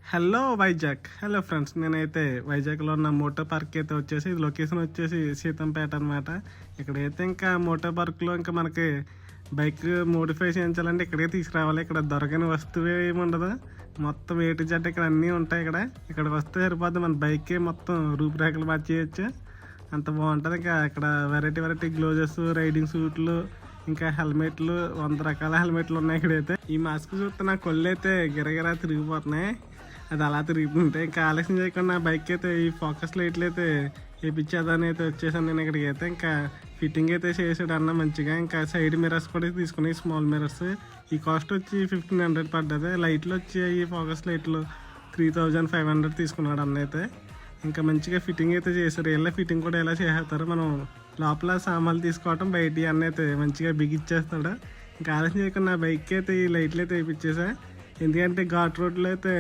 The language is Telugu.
హలో వైజాగ్. హలో ఫ్రెండ్స్, నేనైతే వైజాగ్లో ఉన్న మోటో పార్క్ అయితే వచ్చేసి, ఇది లొకేషన్ వచ్చేసి సీతంపేట అనమాట. ఇక్కడైతే ఇంకా మోటో పార్క్లో ఇంకా మనకి బైక్ మోడిఫై చేయించాలంటే ఇక్కడికే తీసుకురావాలి. ఇక్కడ దొరకని వస్తువు ఏమి ఉండదు, మొత్తం ఏ టు జెడ్ ఇక్కడ అన్నీ ఉంటాయి. ఇక్కడ వస్తే సరిపోద్ది, మన బైకే మొత్తం రూపురేఖలు బాగా చేయొచ్చు, అంత బాగుంటుంది. ఇంకా ఇక్కడ వెరైటీ గ్లోజెస్, రైడింగ్ సూట్లు, ఇంకా హెల్మెట్లు, 100 రకాల హెల్మెట్లు ఉన్నాయి ఇక్కడైతే. ఈ మాస్క్ చూస్తే నా కొళ్ళు అయితే గిరగిరా తిరిగిపోతున్నాయి, అది అలా తిరుగుతుంటే. ఇంకా ఆలస్యం చేయకుండా బైక్ అయితే ఈ ఫోకస్ లైట్లు అయితే వేయించేదని అయితే వచ్చేసాను నేను ఇక్కడికి అయితే. ఇంకా ఫిట్టింగ్ అయితే చేసాడు అన్న మంచిగా. ఇంకా సైడ్ మిర్రర్స్ కూడా తీసుకుని, స్మాల్ మిర్రర్స్, ఈ కాస్ట్ వచ్చి 1500 పడ్డది. లైట్లు వచ్చి ఈ ఫోకస్ లైట్లు 3500 తీసుకున్నాడు అన్న అయితే. ఇంకా మంచిగా ఫిట్టింగ్ అయితే చేశారు. ఇలా ఫిట్టింగ్ కూడా ఎలా చేస్తారు, మనం లోపల సామాన్లు తీసుకోవటం, బయట అన్న అయితే మంచిగా బిగిచ్చేస్తాడు. ఇంకా ఆలస్యం చేయకుండా బైక్ అయితే ఈ లైట్లు అయితే వేయించేసా, ఎందుకంటే ఘాట్ రోడ్లో అయితే